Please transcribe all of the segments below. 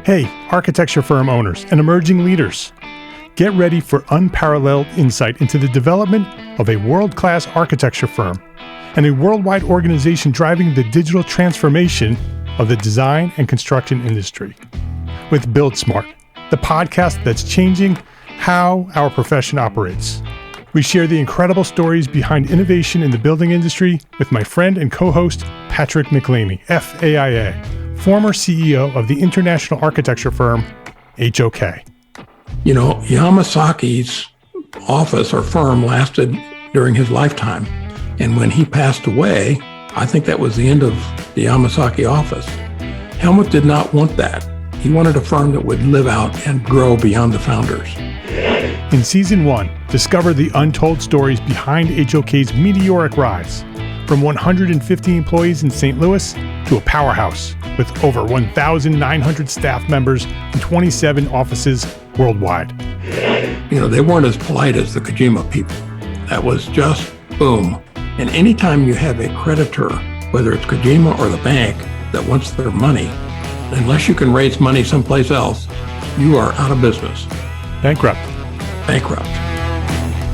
Hey, architecture firm owners and emerging leaders. Get ready for unparalleled insight into the development of a world-class architecture firm and a worldwide organization driving the digital transformation of the design and construction industry. With Build Smart, the podcast that's changing how our profession operates. We share the incredible stories behind innovation in the building industry with my friend and co-host, Patrick McLeamy, FAIA, former CEO of the international architecture firm, HOK. You know, Yamasaki's office or firm lasted during his lifetime. And when he passed away, I think that was the end of the Yamasaki office. Helmut did not want that. He wanted a firm that would live out and grow beyond the founders. In Season 1, discover the untold stories behind HOK's meteoric rise, from 150 employees in St. Louis to a powerhouse with over 1,900 staff members and 27 offices worldwide. You know, they weren't as polite as the Kojima people. That was just boom. And anytime you have a creditor, whether it's Kojima or the bank, that wants their money, unless you can raise money someplace else, you are out of business. Bankrupt.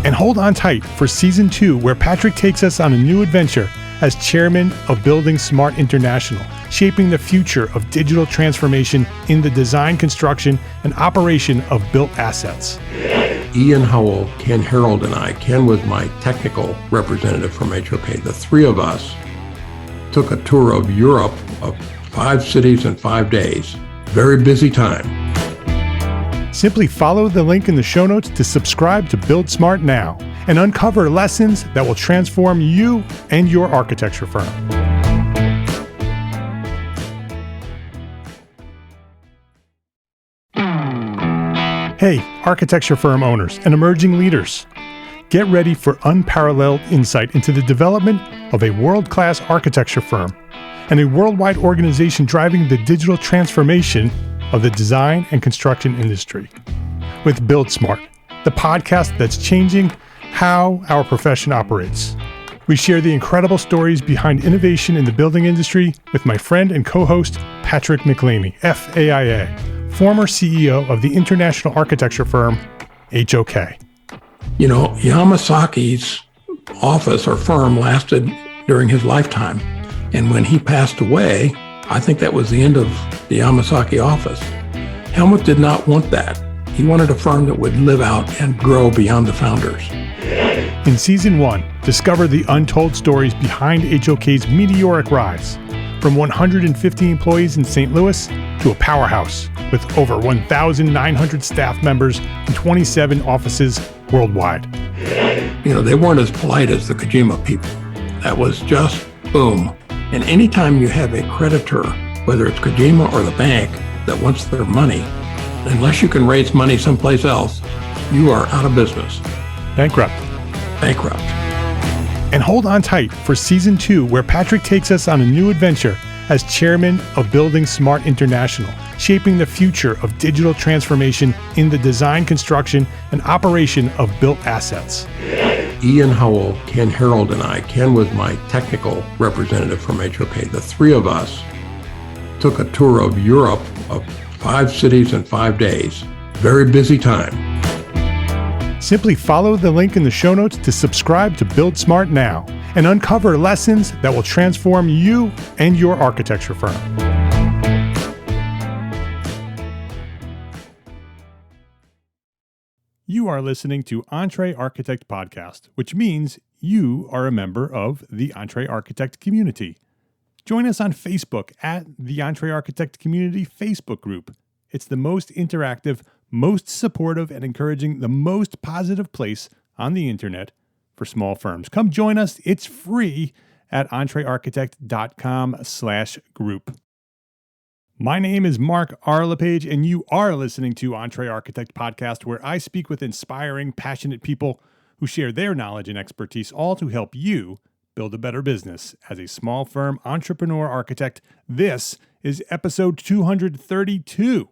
And hold on tight for Season 2, where Patrick takes us on a new adventure as chairman of Building Smart International, shaping the future of digital transformation in the design, construction, and operation of built assets. Ian Howell, Ken Harold, and I, Ken was my technical representative from HOK. The three of us took a tour of Europe of 5 cities in 5 days. Very busy time. Simply follow the link in the show notes to subscribe to Build Smart now and uncover lessons that will transform you and your architecture firm. Hey, architecture firm owners and emerging leaders. Get ready for unparalleled insight into the development of a world-class architecture firm and a worldwide organization driving the digital transformation of the design and construction industry. With Build Smart, the podcast that's changing how our profession operates. We share the incredible stories behind innovation in the building industry with my friend and co-host, Patrick McLeamy, FAIA, former CEO of the international architecture firm, HOK. You know, Yamasaki's office or firm lasted during his lifetime. And when he passed away, I think that was the end of the Yamasaki office. Helmut did not want that. He wanted a firm that would live out and grow beyond the founders. In Season 1, discover the untold stories behind HOK's meteoric rise, from 150 employees in St. Louis to a powerhouse with over 1,900 staff members and 27 offices worldwide. You know, they weren't as polite as the Kojima people. That was just boom. And anytime you have a creditor, whether it's Kojima or the bank, that wants their money, unless you can raise money someplace else, you are out of business. Bankrupt. And hold on tight for Season 2, where Patrick takes us on a new adventure as chairman of Building Smart International, shaping the future of digital transformation in the design, construction, and operation of built assets. Ian Howell, Ken Harold, and I, Ken was my technical representative from HOK. The three of us took a tour of Europe of 5 cities in 5 days. Very busy time. Simply follow the link in the show notes to subscribe to Build Smart now and uncover lessons that will transform you and your architecture firm. You are listening to Entre Architect Podcast, which means you are a member of the Entre Architect community. Join us on Facebook at the Entre Architect Community Facebook group. It's the most interactive, most supportive, and encouraging, the most positive place on the internet for small firms. Come join us. It's free at entrearchitect.com/group. My name is Mark R. LePage, and you are listening to Entre Architect Podcast, where I speak with inspiring, passionate people who share their knowledge and expertise, all to help you build a better business as a small firm entrepreneur architect. This is episode 232.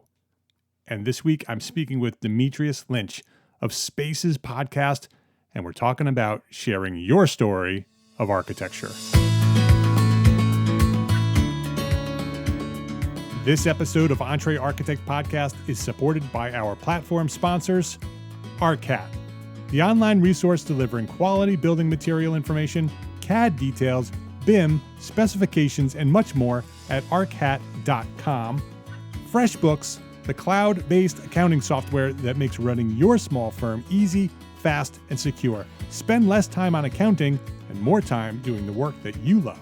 And this week, I'm speaking with Dimitrius Lynch of Spaces Podcast, and we're talking about sharing your story of architecture. This episode of Entree Architect Podcast is supported by our platform sponsors, ARCAT, the online resource delivering quality building material information, CAD details, BIM, specifications, and much more at arcat.com. FreshBooks, the cloud-based accounting software that makes running your small firm easy, fast, and secure. Spend less time on accounting and more time doing the work that you love.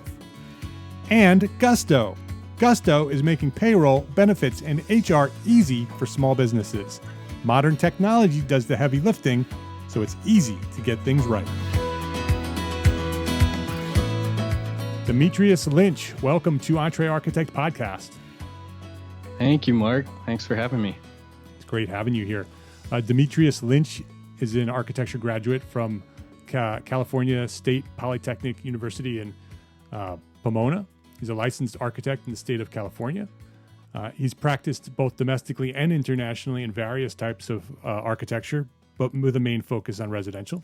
And Gusto. Gusto is making payroll, benefits, and HR easy for small businesses. Modern technology does the heavy lifting, so it's easy to get things right. Dimitrius Lynch, welcome to Entree Architect Podcast. Thank you, Mark. Thanks for having me. It's great having you here. Dimitrius Lynch is an architecture graduate from California State Polytechnic University in Pomona. He's a licensed architect in the state of California. He's practiced both domestically and internationally in various types of architecture, but with a main focus on residential.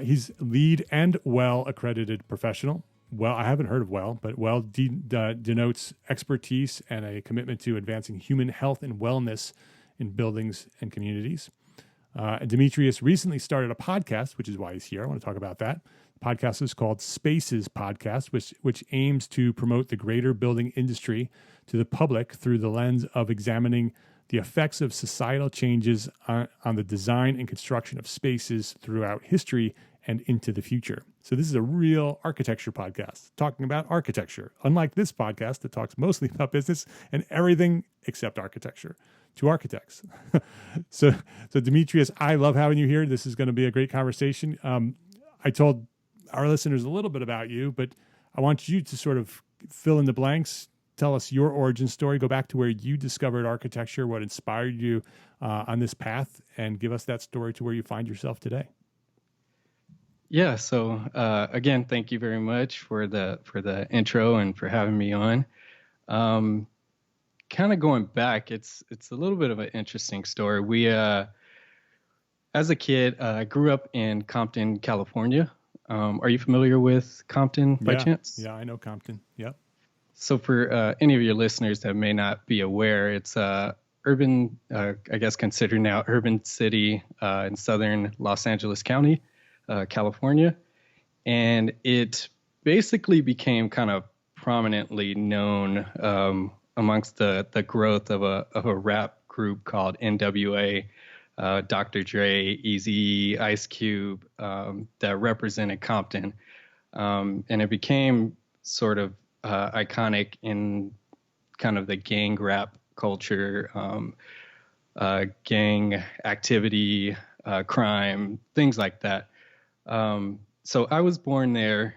He's LEED and WELL accredited professional. WELL, I haven't heard of WELL, but WELL denotes expertise and a commitment to advancing human health and wellness in buildings and communities. Dimitrius recently started a podcast, which is why he's here. I want to talk about that. The podcast is called Spaces Podcast, which aims to promote the greater building industry to the public through the lens of examining the effects of societal changes on the design and construction of spaces throughout history and into the future. So this is a real architecture podcast talking about architecture, unlike this podcast that talks mostly about business and everything except architecture to architects. So Dimitrius, I love having you here. This is going to be a great conversation. I told our listeners a little bit about you, but I want you to sort of fill in the blanks. Tell us your origin story. Go back to where you discovered architecture, what inspired you on this path, and give us that story to where you find yourself today. Yeah. So again, thank you very much for the intro and for having me on. Kind of going back, it's a little bit of an interesting story. We, as a kid, I grew up in Compton, California. Are you familiar with Compton by chance? Yeah, I know Compton. Yep. So for any of your listeners that may not be aware, it's urban, I guess considered now urban city in southern Los Angeles County, California. And it basically became kind of prominently known amongst the growth of a rap group called NWA, Dr. Dre, Eazy, Ice Cube, that represented Compton. And it became sort of iconic in kind of the gang rap culture, gang activity, crime, things like that. So I was born there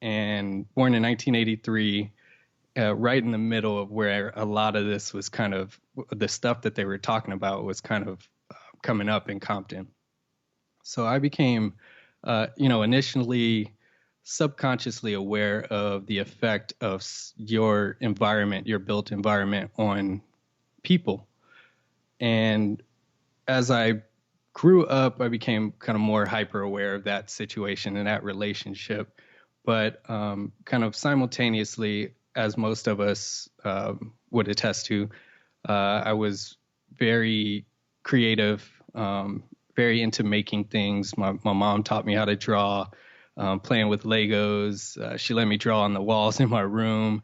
and born in 1983, right in the middle of where a lot of this was kind of the stuff that they were talking about was kind of coming up in Compton. So I became, initially subconsciously aware of the effect of your environment, your built environment on people. And as I grew up, I became kind of more hyper aware of that situation and that relationship. But kind of simultaneously, as most of us would attest to, I was very creative, very into making things. My mom taught me how to draw, playing with Legos. She let me draw on the walls in my room,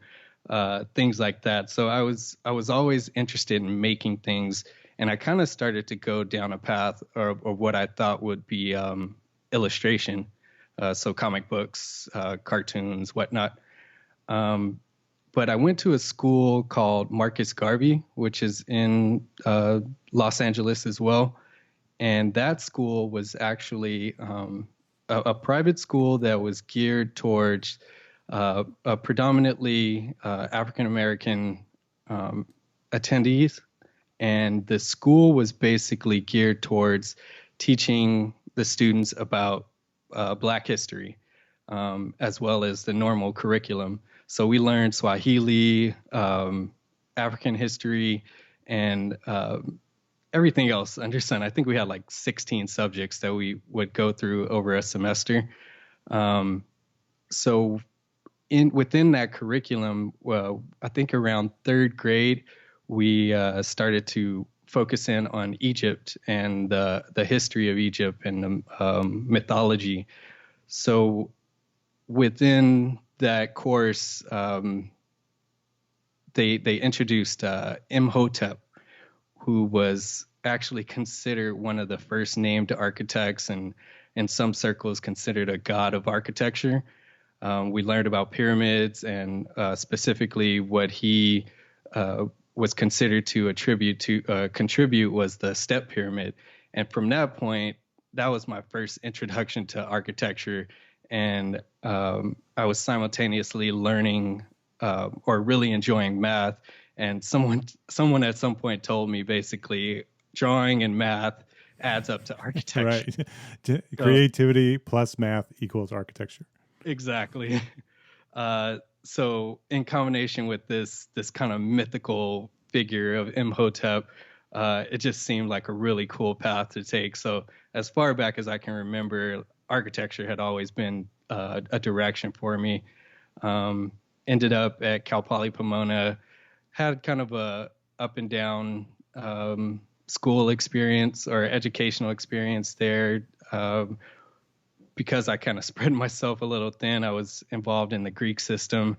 things like that. So I was always interested in making things, and I kind of started to go down a path of what I thought would be illustration, so comic books, cartoons, whatnot. But I went to a school called Marcus Garvey, which is in Los Angeles as well. And that school was actually a private school that was geared towards predominantly African-American attendees. And the school was basically geared towards teaching the students about Black history, as well as the normal curriculum. So we learned Swahili, African history, and everything else under sun. I think we had like 16 subjects that we would go through over a semester. So within that curriculum, well, I think around third grade, we started to focus in on Egypt and the history of Egypt and the mythology. So within that course, they introduced Imhotep, who was actually considered one of the first named architects, and in some circles considered a god of architecture. We learned about pyramids, and specifically what he was considered to contribute was the step pyramid. And from that point, that was my first introduction to architecture. And I was simultaneously learning or really enjoying math. And someone at some point told me basically drawing and math adds up to architecture. Right. Creativity plus math equals architecture. Exactly. So in combination with this kind of mythical figure of Imhotep, it just seemed like a really cool path to take. So as far back as I can remember, architecture had always been a direction for me. Ended up at Cal Poly Pomona, had kind of a up and down school experience or educational experience there. Because I kind of spread myself a little thin, I was involved in the Greek system,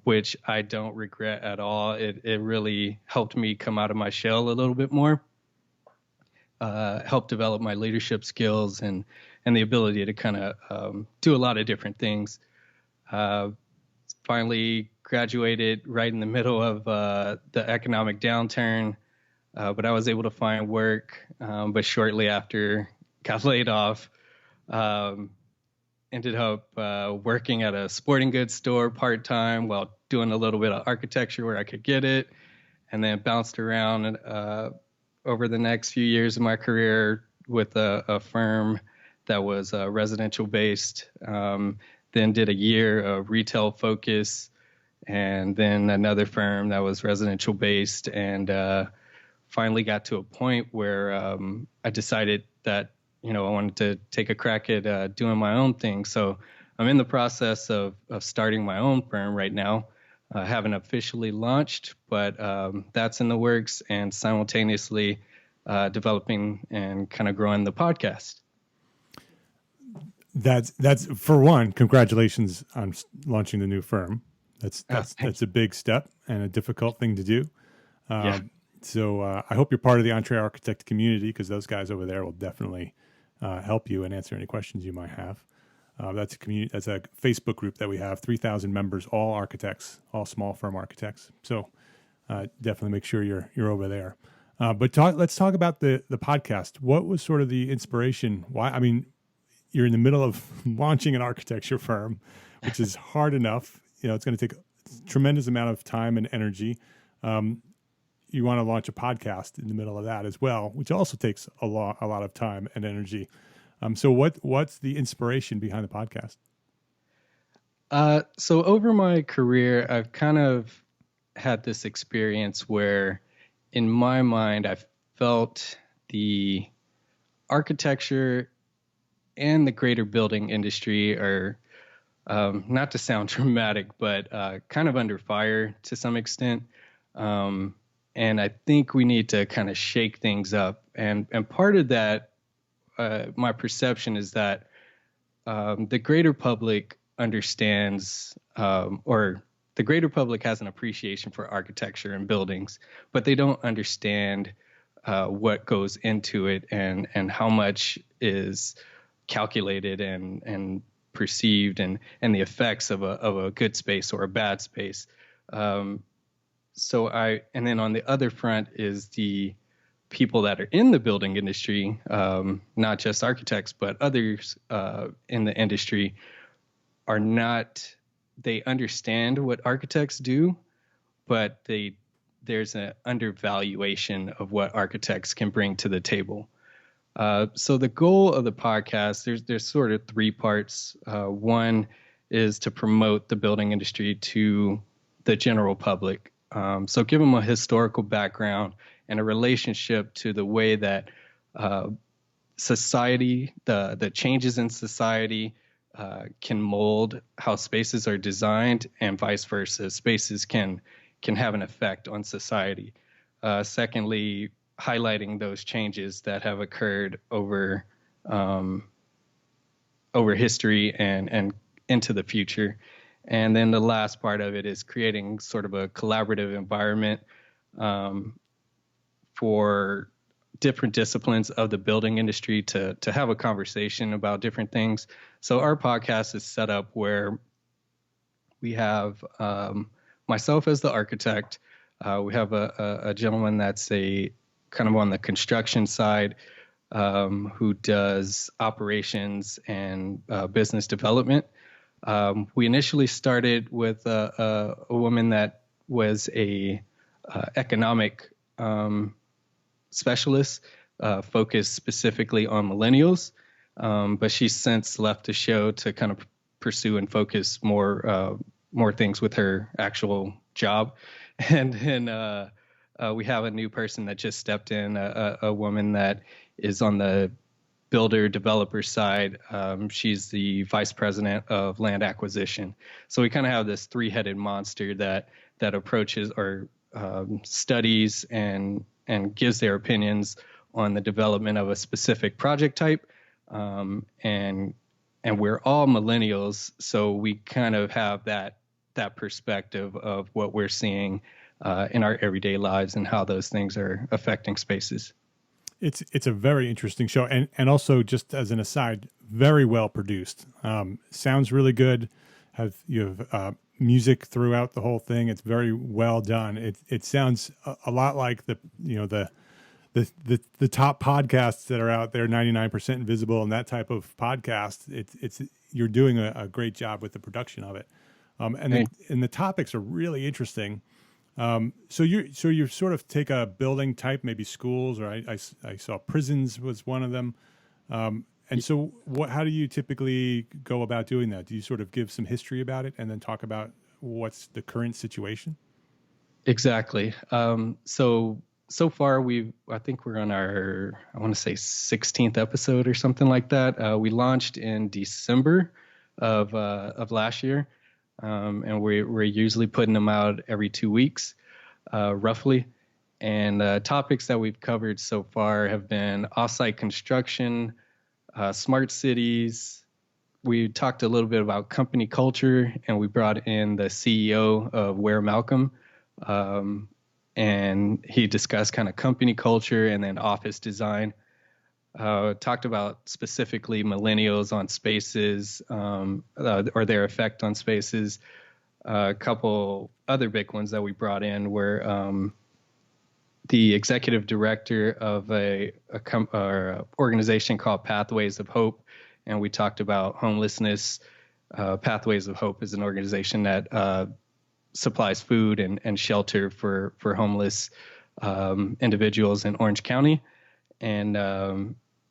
which I don't regret at all. It really helped me come out of my shell a little bit more, helped develop my leadership skills and the ability to kind of do a lot of different things. Finally graduated right in the middle of the economic downturn, but I was able to find work, but shortly after got laid off. Ended up working at a sporting goods store part-time while doing a little bit of architecture where I could get it, and then bounced around over the next few years of my career with a firm that was residential based, then did a year of retail focus, and then another firm that was residential based, and finally got to a point where I decided that I wanted to take a crack at doing my own thing. So I'm in the process of starting my own firm right now. Haven't officially launched, but that's in the works, and simultaneously developing and kind of growing the podcast. That's for one, congratulations on launching the new firm. That's a big step and a difficult thing to do. So I hope you're part of the Entre Architect community, because those guys over there will definitely help you and answer any questions you might have. That's a community. That's a Facebook group that we have, 3,000 members, all architects, all small firm architects. So definitely make sure you're over there. But let's talk about the podcast. What was sort of the inspiration? Why? I mean, you're in the middle of launching an architecture firm, which is hard enough. It's going to take a tremendous amount of time and energy. You want to launch a podcast in the middle of that as well, which also takes a lot of time and energy. So what's the inspiration behind the podcast? So over my career, I've kind of had this experience where in my mind, I felt the architecture and the greater building industry are, not to sound dramatic, but kind of under fire to some extent. And I think we need to kind of shake things up. And part of that, my perception is that the greater public understands, or the greater public has an appreciation for architecture and buildings, but they don't understand what goes into it and how much is calculated and perceived and the effects of a good space or a bad space. And then on the other front is the people that are in the building industry, not just architects, but others in the industry they understand what architects do, but there's an undervaluation of what architects can bring to the table. So the goal of the podcast, there's sort of three parts. One is to promote the building industry to the general public. So give them a historical background and a relationship to the way that society, the changes in society can mold how spaces are designed, and vice versa. Spaces can have an effect on society. Secondly, highlighting those changes that have occurred over history and into the future. And then the last part of it is creating sort of a collaborative environment for different disciplines of the building industry to have a conversation about different things. So our podcast is set up where we have myself as the architect. We have a gentleman that's a kind of on the construction side, who does operations and business development. We initially started with a woman that was a economic specialist, focused specifically on millennials, but she's since left the show to kind of pursue and focus more things with her actual job. And then we have a new person that just stepped in, a woman that is on the builder developer side. She's the vice president of land acquisition. So we kind of have this three-headed monster that approaches or studies and gives their opinions on the development of a specific project type. And we're all millennials, so we kind of have that perspective of what we're seeing in our everyday lives and how those things are affecting spaces. It's a very interesting show, and also, just as an aside, very well produced. Sounds really good. You have music throughout the whole thing. It's very well done. It sounds a lot like the top podcasts that are out there, 99% Invisible and that type of podcast. It's you're doing a great job with the production of it, and the topics are really interesting. So you sort of take a building type, maybe schools, or I saw prisons was one of them. And so how do you typically go about doing that? Do you sort of give some history about it and then talk about what's the current situation? Exactly. So far I think we're on our, I want to say 16th episode or something like that. We launched in December of last year. And we're usually putting them out every 2 weeks, roughly. And topics that we've covered so far have been offsite construction, smart cities. We talked a little bit about company culture, and we brought in the CEO of Ware Malcolm, and he discussed kind of company culture and then office design. Talked about specifically millennials on spaces, or their effect on spaces. A couple other big ones that we brought in were the executive director of a organization called Pathways of Hope, and we talked about homelessness. Pathways of Hope is an organization that supplies food and shelter for homeless individuals in Orange County. And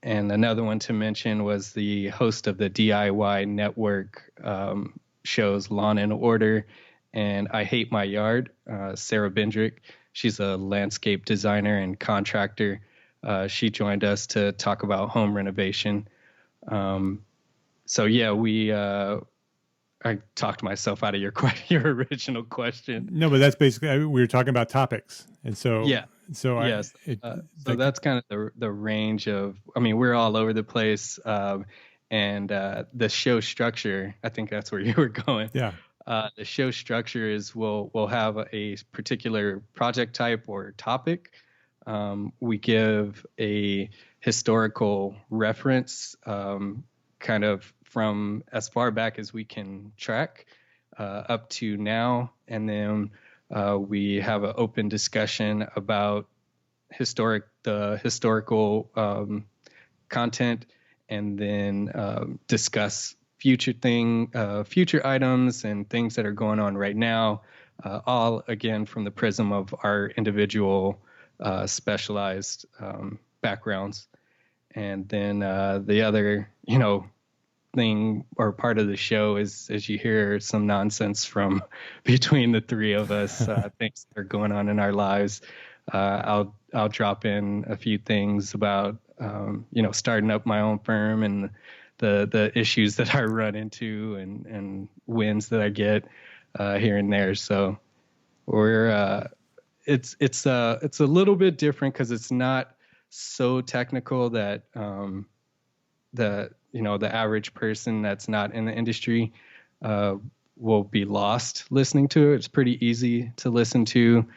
another one to mention was the host of the DIY network shows Lawn and Order and I Hate My Yard, Sarah Bendrick. She's a landscape designer and contractor. She joined us to talk about home renovation. So yeah, I talked myself out of your original question. No, but that's basically, we were talking about topics, and so yeah. So yes, so that's kind of the range of. I mean, we're all over the place, and the show structure. I think that's where you were going. Yeah. The show structure is we'll have a particular project type or topic. We give a historical reference, kind of from as far back as we can track up to now, and then we have an open discussion about the historical content, and then discuss future items and things that are going on right now, all again from the prism of our individual specialized backgrounds. And then the other, thing or part of the show is, as you hear some nonsense from between the three of us, things that are going on in our lives. I'll drop in a few things about, starting up my own firm and the issues that I run into and wins that I get here and there. So we're it's a little bit different because it's not so technical that the average person that's not in the industry will be lost listening to it. It's pretty easy to listen to,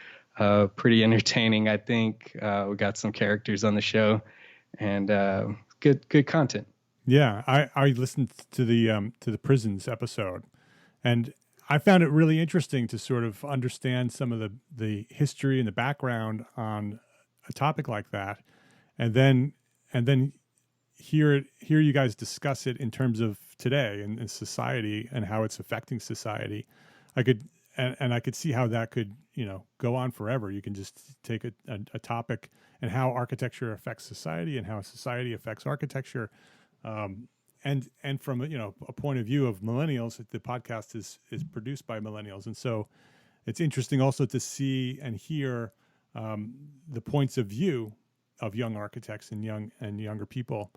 pretty entertaining. I think we got some characters on the show, and good content. Yeah, I listened to the prisons episode, and I found it really interesting to sort of understand some of the history and the background on a topic like that, and then hear you guys discuss it in terms of today and society and how it's affecting society. I could see how that could go on forever. You can just take a topic and how architecture affects society and how society affects architecture. And from a point of view of millennials, the podcast is produced by millennials, and so it's interesting also to see and hear the points of view of young architects and younger people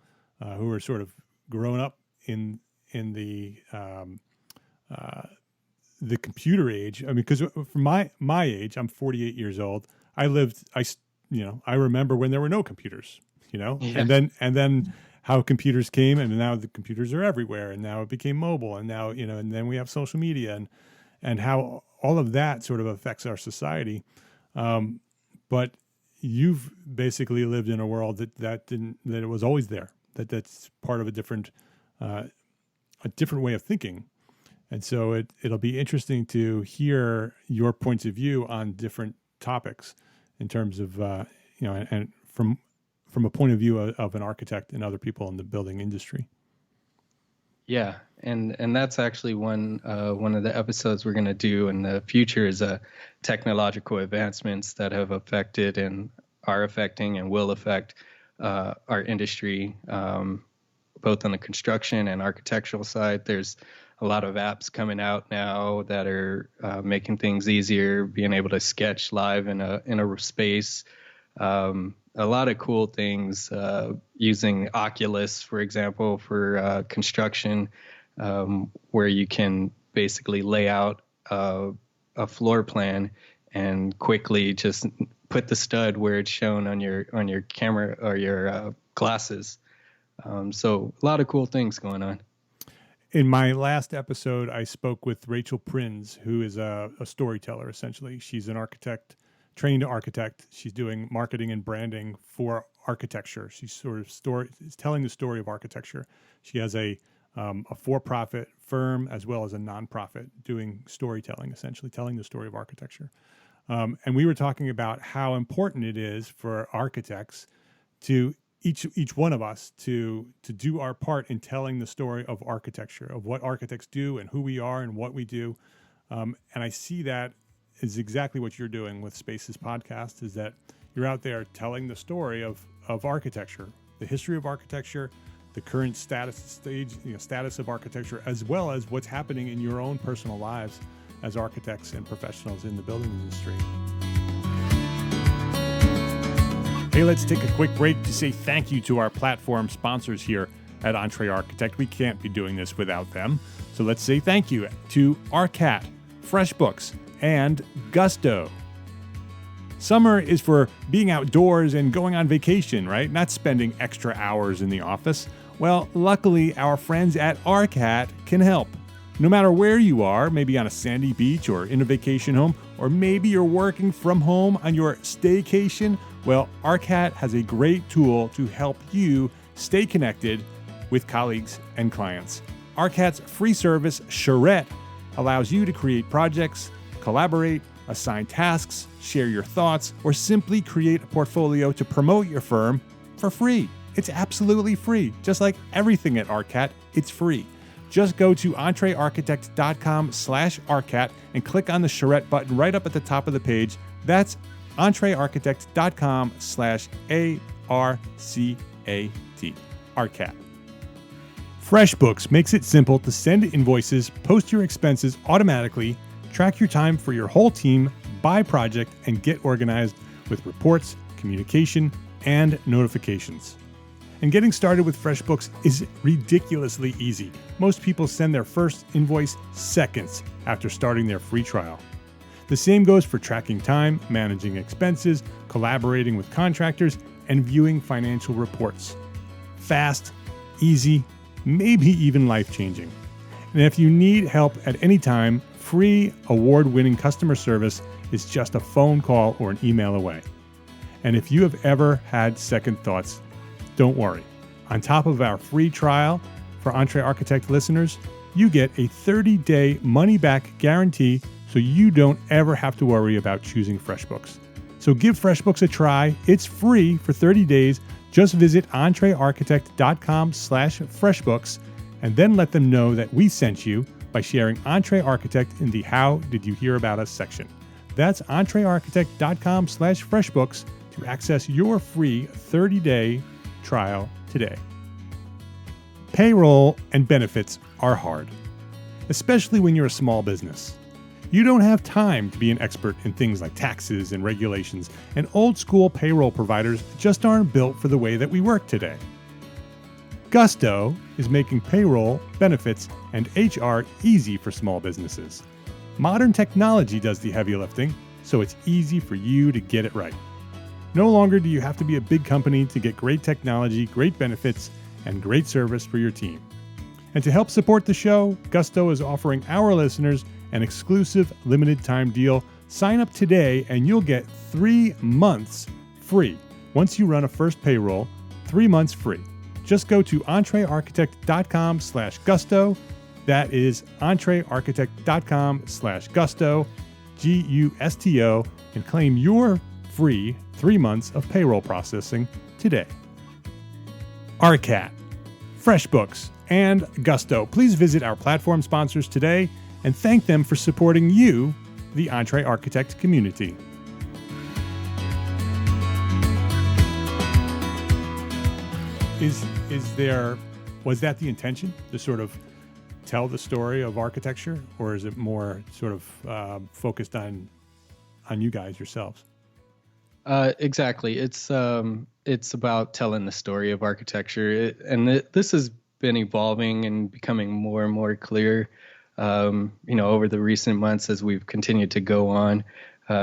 who are sort of grown up in the computer age. I mean, because from my age, I'm 48 years old. I remember when there were no computers, Yeah. and then how computers came, and now the computers are everywhere, and now it became mobile, and now and then we have social media, and how all of that sort of affects our society. But you've basically lived in a world that it was always there. That's part of a different way of thinking, and so it'll be interesting to hear your points of view on different topics in terms of and from a point of view of an architect and other people in the building industry. Yeah, and that's actually one of the episodes we're going to do in the future is technological advancements that have affected and are affecting and will affect our industry, both on the construction and architectural side. There's a lot of apps coming out now that are making things easier, being able to sketch live in a space. A lot of cool things using Oculus, for example, for construction, where you can basically lay out a floor plan and quickly just put the stud where it's shown on your camera or your glasses. So a lot of cool things going on. In my last episode, I spoke with Rachel Prinz, who is a storyteller, essentially. She's an architect, trained architect. She's doing marketing and branding for architecture. She's sort of telling the story of architecture. She has a for-profit firm as well as a nonprofit doing storytelling, essentially telling the story of architecture. And we were talking about how important it is for architects to each one of us to do our part in telling the story of architecture, of what architects do and who we are and what we do. And I see that is exactly what you're doing with Spaces Podcast, is that you're out there telling the story of architecture, the history of architecture, the current status of architecture, as well as what's happening in your own personal lives as architects and professionals in the building industry. Hey, let's take a quick break to say thank you to our platform sponsors here at Entree Architect. We can't be doing this without them. So let's say thank you to ARCAT, FreshBooks, and Gusto. Summer is for being outdoors and going on vacation, right? Not spending extra hours in the office. Well, luckily, our friends at ARCAT can help. No matter where you are, maybe on a sandy beach or in a vacation home, or maybe you're working from home on your staycation, well, ARCAT has a great tool to help you stay connected with colleagues and clients. ARCAT's free service, Charrette, allows you to create projects, collaborate, assign tasks, share your thoughts, or simply create a portfolio to promote your firm for free. It's absolutely free. Just like everything at ARCAT, it's free. Just go to entrearchitect.com/ARCAT and click on the Charrette button right up at the top of the page. That's entrearchitect.com/ARCAT. ARCAT. FreshBooks makes it simple to send invoices, post your expenses automatically, track your time for your whole team by project, and get organized with reports, communication, and notifications. And getting started with FreshBooks is ridiculously easy. Most people send their first invoice seconds after starting their free trial. The same goes for tracking time, managing expenses, collaborating with contractors, and viewing financial reports. Fast, easy, maybe even life-changing. And if you need help at any time, free award-winning customer service is just a phone call or an email away. And if you have ever had second thoughts, don't worry. On top of our free trial for EntreArchitect listeners, you get a 30-day money-back guarantee so you don't ever have to worry about choosing FreshBooks. So give FreshBooks a try. It's free for 30 days. Just visit entrearchitect.com/FreshBooks and then let them know that we sent you by sharing EntreArchitect in the How Did You Hear About Us section. That's entrearchitect.com/FreshBooks to access your free 30-day trial today. Payroll and benefits are hard, especially when you're a small business. You don't have time to be an expert in things like taxes and regulations, and old school payroll providers just aren't built for the way that we work today. Gusto is making payroll, benefits, and HR easy for small businesses. Modern technology does the heavy lifting, so it's easy for you to get it right. No longer do you have to be a big company to get great technology, great benefits, and great service for your team. And to help support the show, Gusto is offering our listeners an exclusive limited time deal. Sign up today and you'll get 3 months free. Once you run a first payroll, 3 months free. Just go to entrearchitect.com/gusto. That is entrearchitect.com/gusto, GUSTO, and claim your free 3 months of payroll processing today. ARCAT, FreshBooks, and Gusto. Please visit our platform sponsors today and thank them for supporting you, the EntreArchitect community. Was that the intention, to sort of tell the story of architecture, or is it more sort of focused on you guys yourselves? Exactly. It's about telling the story of architecture, this has been evolving and becoming more and more clear, over the recent months as we've continued to go on.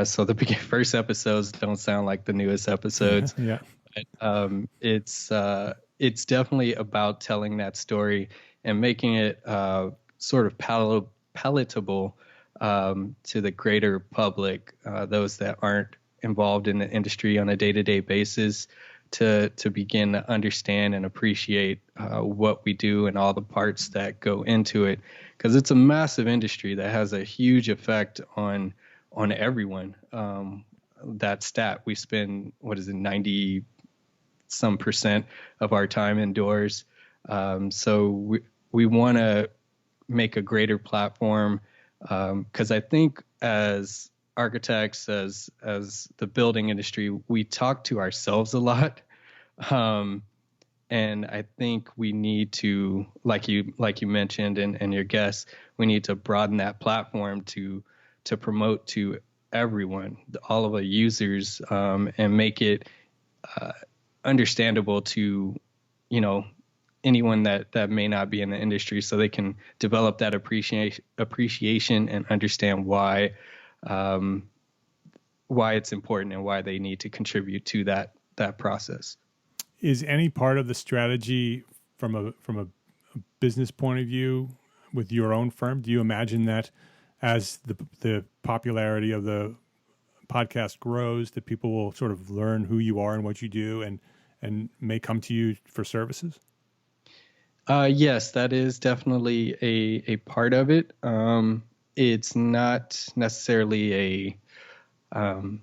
So the first episodes don't sound like the newest episodes. Yeah. But, it's definitely about telling that story and making it sort of palatable to the greater public, those that aren't involved in the industry on a day-to-day basis, to begin to understand and appreciate what we do and all the parts that go into it, because it's a massive industry that has a huge effect on everyone. That stat, we spend 90% of our time indoors, so we want to make a greater platform, because I think as architects, as the building industry, we talk to ourselves a lot, and I think we need to, like you mentioned and your guests, we need to broaden that platform to promote to everyone, all of the users, and make it understandable to anyone that may not be in the industry, so they can develop that appreciation and understand why it's important and why they need to contribute to that process. Is any part of the strategy from a business point of view with your own firm? Do you imagine that as the popularity of the podcast grows, that people will sort of learn who you are and what you do and may come to you for services? Yes, that is definitely a part of it. It's not necessarily something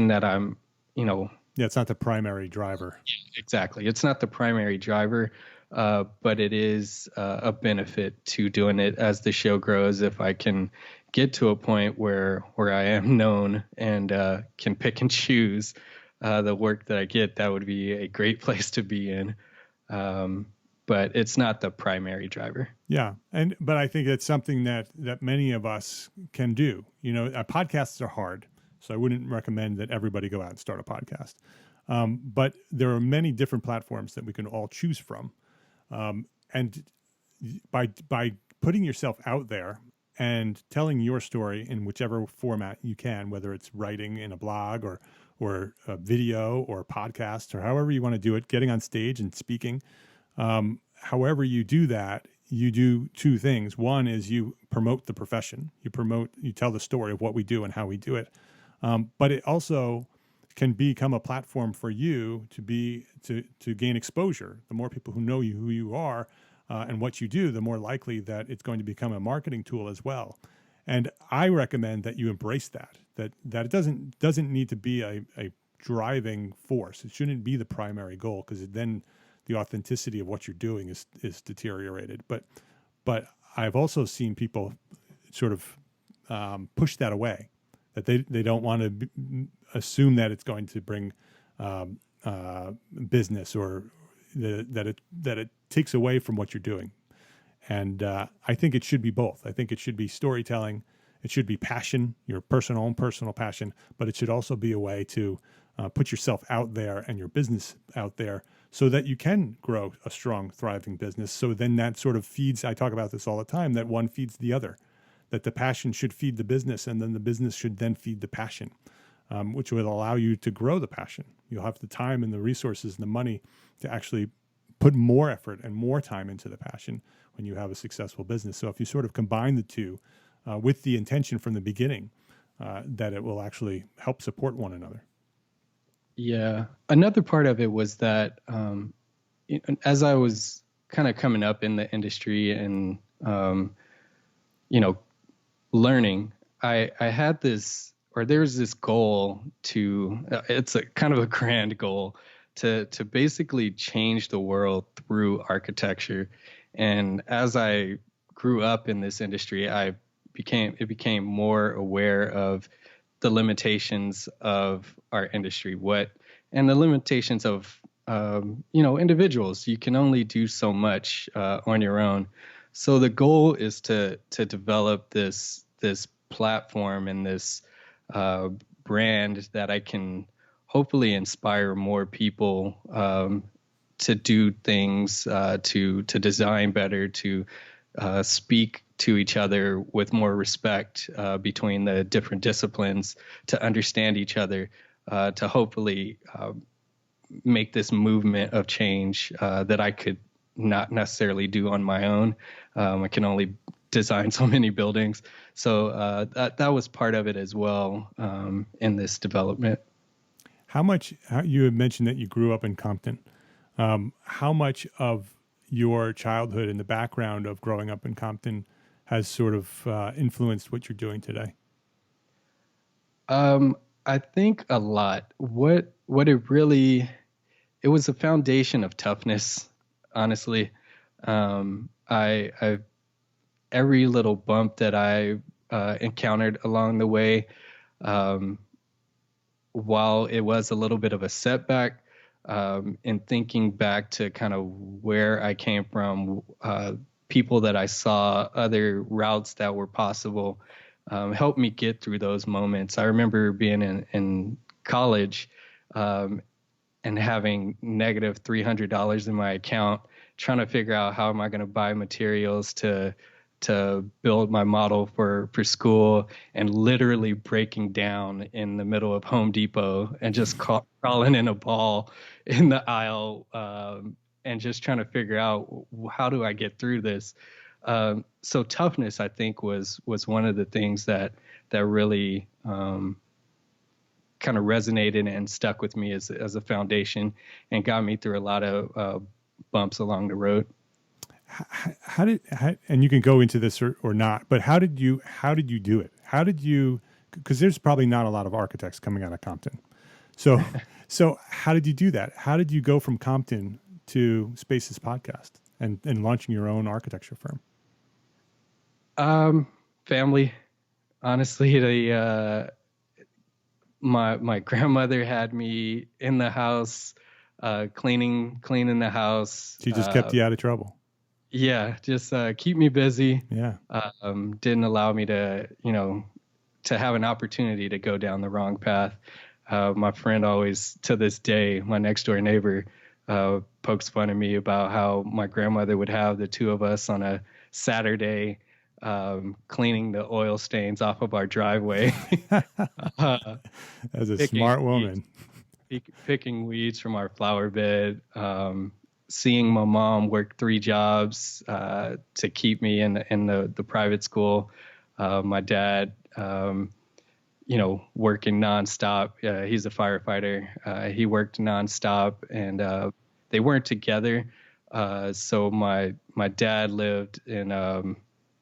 that I'm, Yeah, it's not the primary driver. Exactly. It's not the primary driver, but it is a benefit to doing it as the show grows. If I can get to a point where I am known and can pick and choose the work that I get, that would be a great place to be in. But it's not the primary driver. Yeah, but I think it's something that many of us can do. Podcasts are hard, So I wouldn't recommend that everybody go out and start a podcast. But there are many different platforms that we can all choose from. And by putting yourself out there and telling your story in whichever format you can, whether it's writing in a blog or a video or a podcast or however you want to do it, getting on stage and speaking, however you do that, you do two things. One is you promote the profession. You tell the story of what we do and how we do it. But it also can become a platform for you to gain exposure. The more people who know you, who you are, and what you do, the more likely that it's going to become a marketing tool as well. And I recommend that you embrace that it doesn't need to be a driving force. It shouldn't be the primary goal, because then the authenticity of what you're doing is deteriorated. But I've also seen people sort of push that away, that they don't want to assume that it's going to bring business, or that it takes away from what you're doing. And I think it should be both. I think it should be storytelling. It should be passion, your personal passion, but it should also be a way to put yourself out there and your business out there so that you can grow a strong, thriving business. So then that sort of feeds, I talk about this all the time, that one feeds the other, that the passion should feed the business, and then the business should then feed the passion, which will allow you to grow the passion. You'll have the time and the resources and the money to actually put more effort and more time into the passion when you have a successful business. So if you sort of combine the two with the intention from the beginning, that it will actually help support one another. Yeah. Another part of it was that as I was kind of coming up in the industry and, learning, I had there's this goal it's a kind of a grand goal to basically change the world through architecture. And as I grew up in this industry, it became more aware of the limitations of our industry, and the limitations of individuals. You can only do so much on your own. So the goal is to develop this platform and this brand that I can hopefully inspire more people to do things, to design better, to speak to each other with more respect between the different disciplines, to understand each other, to hopefully make this movement of change that I could not necessarily do on my own. I can only design so many buildings. So that was part of it as well in this development. You had mentioned that you grew up in Compton. How much of your childhood and the background of growing up in Compton has sort of influenced what you're doing today? I think a lot. What it was a foundation of toughness, honestly. I every little bump that I encountered along the way, while it was a little bit of a setback, in thinking back to kind of where I came from, people that I saw, other routes that were possible, helped me get through those moments. I remember being in college and having negative $300 in my account, trying to figure out how am I going to buy materials to build my model for school, and literally breaking down in the middle of Home Depot and just crawling in a ball in the aisle, and just trying to figure out how do I get through this. So toughness, I think, was one of the things that really kind of resonated and stuck with me as a foundation, and got me through a lot of bumps along the road. And you can go into this or not, but how did you do it? Because there's probably not a lot of architects coming out of Compton. So how did you do that? How did you go from Compton to Spaces Podcast and launching your own architecture firm? Family, honestly. My grandmother had me in the house, cleaning the house. She just kept you out of trouble. Yeah, just keep me busy. Yeah. Didn't allow me to, to have an opportunity to go down the wrong path. My friend always, to this day, my next door neighbor, pokes fun at me about how my grandmother would have the two of us on a Saturday cleaning the oil stains off of our driveway. As a smart woman. Picking weeds from our flower bed, seeing my mom work 3 jobs to keep me in the private school. My dad, working nonstop. He's a firefighter. He worked nonstop, and they weren't together. So my dad lived in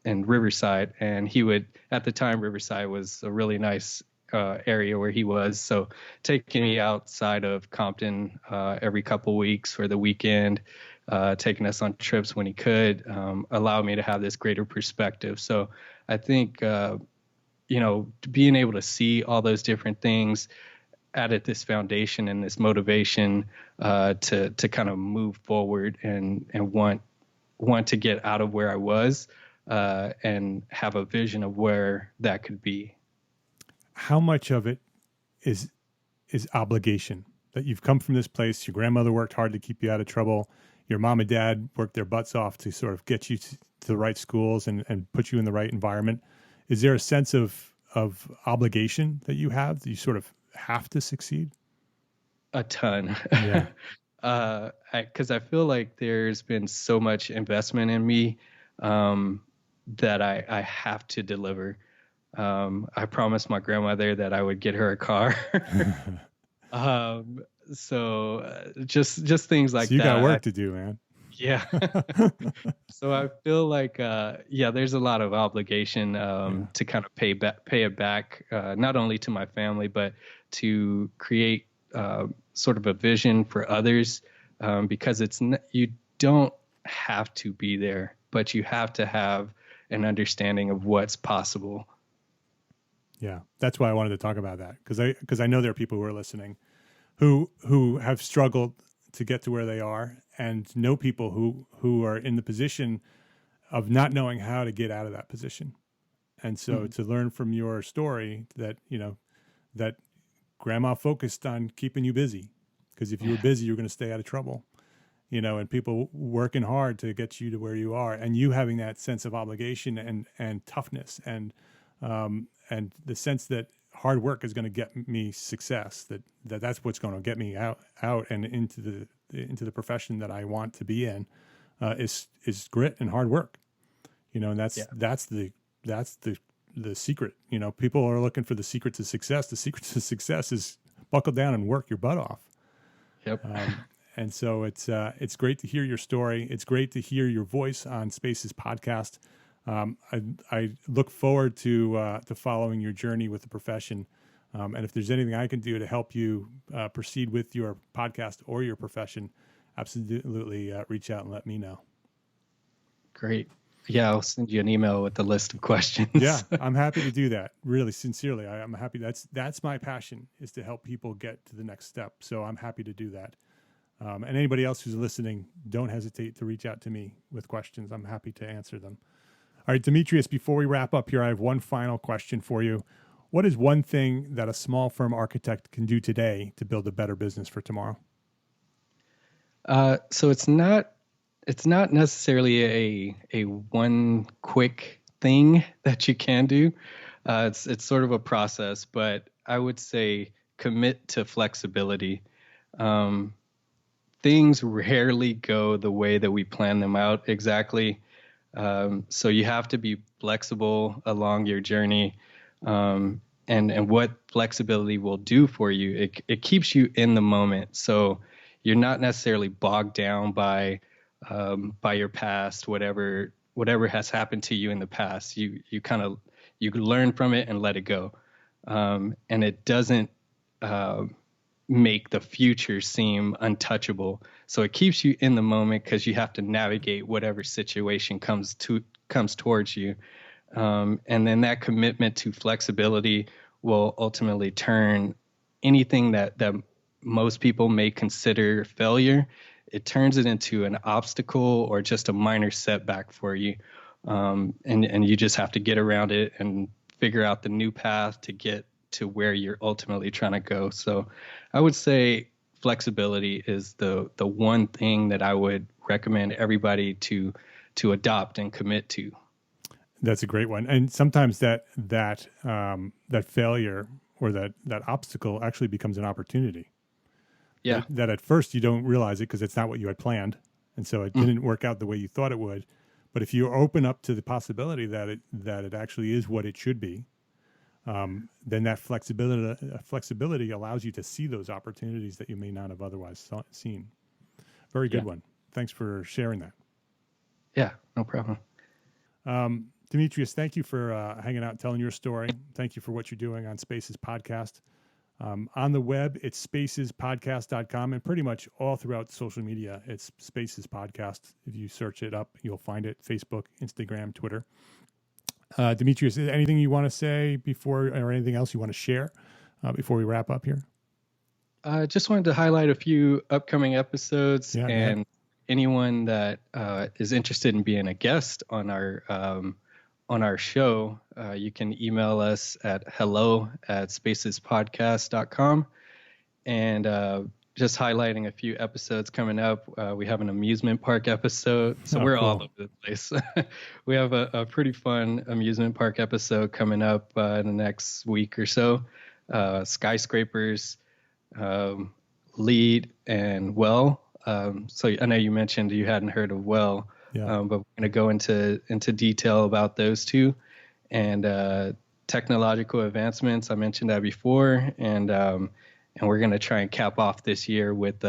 Riverside, and he would, at the time, Riverside was a really nice area where he was. So taking me outside of Compton every couple weeks for the weekend, taking us on trips when he could, allowed me to have this greater perspective. So I think, being able to see all those different things added this foundation and this motivation to kind of move forward and want to get out of where I was and have a vision of where that could be. How much of it is obligation? That you've come from this place, your grandmother worked hard to keep you out of trouble, your mom and dad worked their butts off to sort of get you to the right schools and put you in the right environment. Is there a sense of obligation that you have, that you sort of have to succeed? A ton. Yeah. Because I feel like there's been so much investment in me that I have to deliver. I promised my grandmother that I would get her a car. So just things like that. So you got work to do, man. Yeah. So I feel like, there's a lot of obligation to kind of pay it back, not only to my family, but to create sort of a vision for others, because you don't have to be there, but you have to have an understanding of what's possible. Yeah, that's why I wanted to talk about that, because I know there are people who are listening who have struggled to get to where they are, and know people who are in the position of not knowing how to get out of that position. And so to learn from your story that that grandma focused on keeping you busy, because if you were busy, you're going to stay out of trouble. And people working hard to get you to where you are, and you having that sense of obligation and toughness and the sense that hard work is going to get me success, that's what's going to get me out and into the profession that I want to be in, is grit and hard work. And that's the secret. People are looking for the secret to success. The secret to success is buckle down and work your butt off. Yep. And so it's great to hear your story. It's great to hear your voice on Spaces podcast. I look forward to following your journey with the profession. And if there's anything I can do to help you proceed with your podcast or your profession, absolutely reach out and let me know. Great. Yeah, I'll send you an email with the list of questions. Yeah, I'm happy to do that. Really, sincerely, I'm happy. That's my passion, is to help people get to the next step. So I'm happy to do that. And anybody else who's listening, don't hesitate to reach out to me with questions. I'm happy to answer them. All right, Dimitrius, before we wrap up here, I have one final question for you. What is one thing that a small firm architect can do today to build a better business for tomorrow? So it's not necessarily a one quick thing that you can do. It's sort of a process, but I would say commit to flexibility. Things rarely go the way that we plan them out exactly. So you have to be flexible along your journey. And what flexibility will do for you, it keeps you in the moment. So you're not necessarily bogged down by your past, whatever has happened to you in the past. You can learn from it and let it go. And it doesn't make the future seem untouchable. So it keeps you in the moment, because you have to navigate whatever situation comes towards you. And then that commitment to flexibility will ultimately turn anything that most people may consider failure, it turns it into an obstacle or just a minor setback for you. And you just have to get around it and figure out the new path to get to where you're ultimately trying to go. So I would say flexibility is the one thing that I would recommend everybody to adopt and commit to. That's a great one. And sometimes that failure or that obstacle actually becomes an opportunity. Yeah. That at first you don't realize it because it's not what you had planned. And so it didn't work out the way you thought it would. But if you open up to the possibility that it actually is what it should be, then that flexibility allows you to see those opportunities that you may not have otherwise seen. Very good one. Thanks for sharing that. Yeah, no problem. Dimitrius, thank you for hanging out and telling your story. Thank you for what you're doing on Spaces Podcast. On the web, it's spacespodcast.com, and pretty much all throughout social media, it's Spaces Podcast. If you search it up, you'll find it. Facebook, Instagram, Twitter. Dimitrius, anything you want to say before, or anything else you want to share before we wrap up here? I just wanted to highlight a few upcoming episodes, and anyone that is interested in being a guest on our show, you can email us at hello@spacespodcast.com. And just highlighting a few episodes coming up. We have an amusement park episode. So we're all over the place. We have a pretty fun amusement park episode coming up in the next week or so. Skyscrapers, Lead, and Well. So I know you mentioned you hadn't heard of Well. But we're going to go into detail about those two, and technological advancements. I mentioned that before, and we're going to try and cap off this year with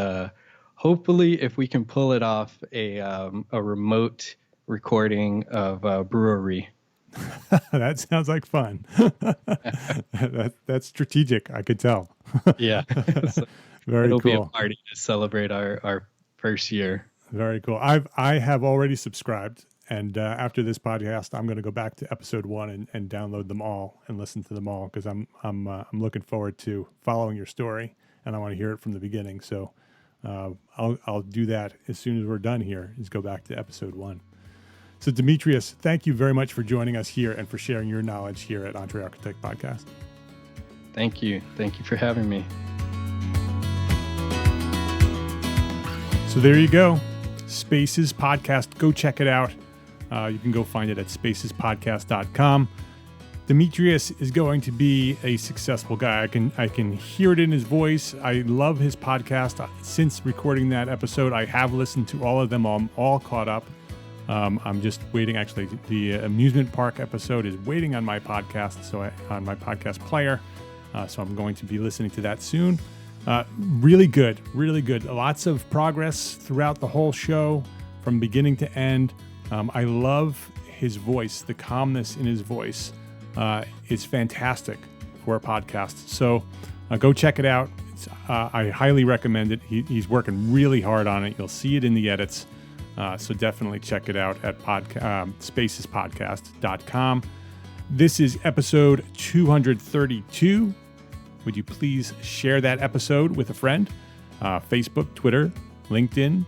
hopefully, if we can pull it off, a remote recording of a brewery. That sounds like fun. That's strategic, I could tell. Yeah, so it'll be a party to celebrate our first year. Very cool. I have already subscribed, and after this podcast, I'm going to go back to episode 1 and download them all and listen to them all, because I'm looking forward to following your story, and I want to hear it from the beginning. So I'll do that as soon as we're done here. Is go back to episode 1. So Dimitrius, thank you very much for joining us here and for sharing your knowledge here at Entre Architect Podcast. Thank you for having me. So there you go. Spaces Podcast. Go check it out. You can go find it at spacespodcast.com. Dimitrius is going to be a successful guy. I can hear it in his voice. I love his podcast. Since recording that episode, I have listened to all of them. I'm all caught up. I'm just waiting. Actually, the amusement park episode is waiting on my podcast, on my podcast player. So I'm going to be listening to that soon. Really good. Lots of progress throughout the whole show from beginning to end. I love his voice, the calmness in his voice. It's fantastic for a podcast. So go check it out. I highly recommend it. He's working really hard on it. You'll see it in the edits. So definitely check it out at spacespodcast.com. This is episode 232. Would you please share that episode with a friend? Facebook, Twitter, LinkedIn,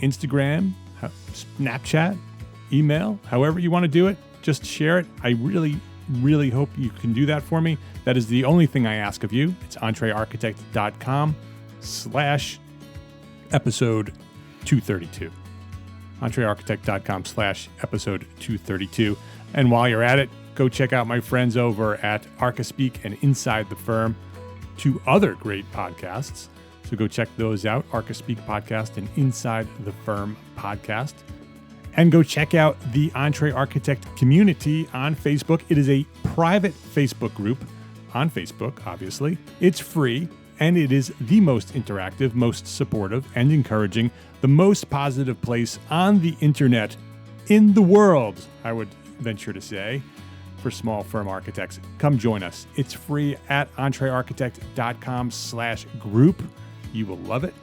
Instagram, Snapchat, email, however you want to do it, just share it. I really, really hope you can do that for me. That is the only thing I ask of you. It's entrearchitect.com/episode 232. entrearchitect.com/episode 232. And while you're at it, go check out my friends over at ArchiSpeak and Inside the Firm, 2 other great podcasts. So go check those out, ArchiSpeak podcast and Inside the Firm podcast. And go check out the Entre Architect community on Facebook. It is a private Facebook group on Facebook, obviously. It's free, and it is the most interactive, most supportive, and encouraging, the most positive place on the internet in the world, I would venture to say, for small firm architects. Come join us. It's free at entrearchitect.com/group. You will love it.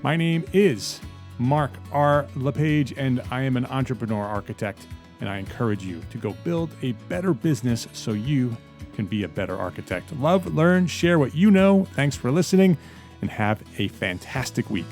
My name is Mark R. LePage, and I am an entrepreneur architect, and I encourage you to go build a better business so you can be a better architect. Love, learn, share what you know. Thanks for listening, and have a fantastic week.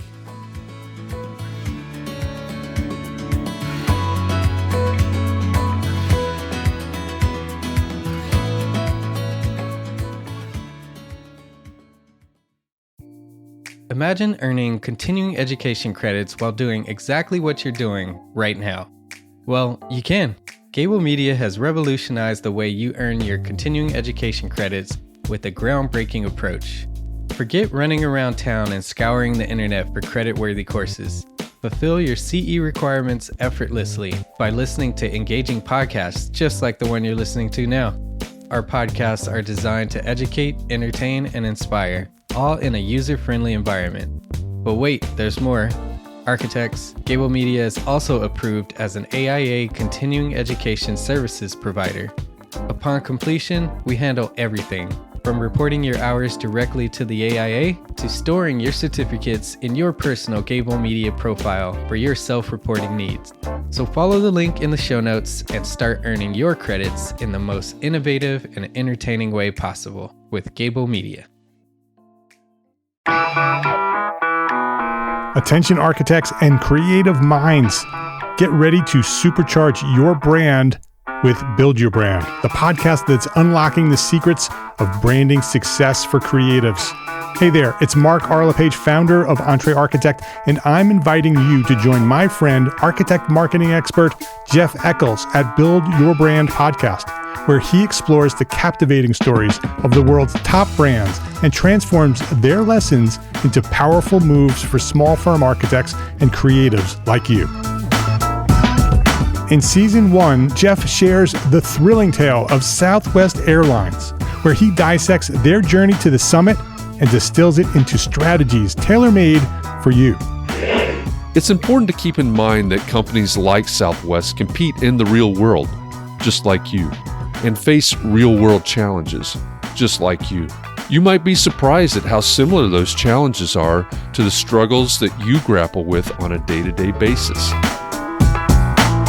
Imagine earning continuing education credits while doing exactly what you're doing right now. Well, you can. Gable Media has revolutionized the way you earn your continuing education credits with a groundbreaking approach. Forget running around town and scouring the internet for credit-worthy courses. Fulfill your CE requirements effortlessly by listening to engaging podcasts just like the one you're listening to now. Our podcasts are designed to educate, entertain, and inspire, all in a user-friendly environment. But wait, there's more. Architects, Gable Media is also approved as an AIA continuing education services provider. Upon completion, we handle everything, from reporting your hours directly to the AIA to storing your certificates in your personal Gable Media profile for your self-reporting needs. So follow the link in the show notes and start earning your credits in the most innovative and entertaining way possible with Gable Media. Attention architects and creative minds, get ready to supercharge your brand with Build Your Brand, the podcast that's unlocking the secrets of branding success for creatives. Hey there, it's Mark Arlepage, founder of Entre Architect, and I'm inviting you to join my friend, architect marketing expert Jeff Eccles at Build Your Brand podcast, where he explores the captivating stories of the world's top brands and transforms their lessons into powerful moves for small firm architects and creatives like you. In Season 1, Jeff shares the thrilling tale of Southwest Airlines, where he dissects their journey to the summit and distills it into strategies tailor-made for you. It's important to keep in mind that companies like Southwest compete in the real world, just like you, and face real-world challenges, just like you. You might be surprised at how similar those challenges are to the struggles that you grapple with on a day-to-day basis.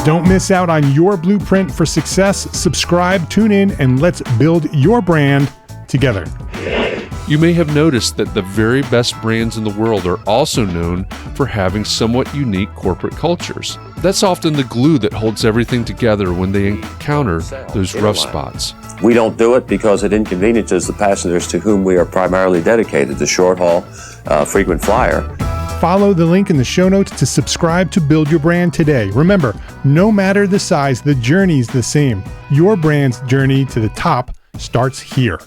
Don't miss out on your blueprint for success. Subscribe, tune in, and let's build your brand together. You may have noticed that the very best brands in the world are also known for having somewhat unique corporate cultures. That's often the glue that holds everything together when they encounter those rough spots. We don't do it because it inconveniences the passengers to whom we are primarily dedicated, the short haul, frequent flyer. Follow the link in the show notes to subscribe to Build Your Brand today. Remember, no matter the size, the journey's the same. Your brand's journey to the top starts here.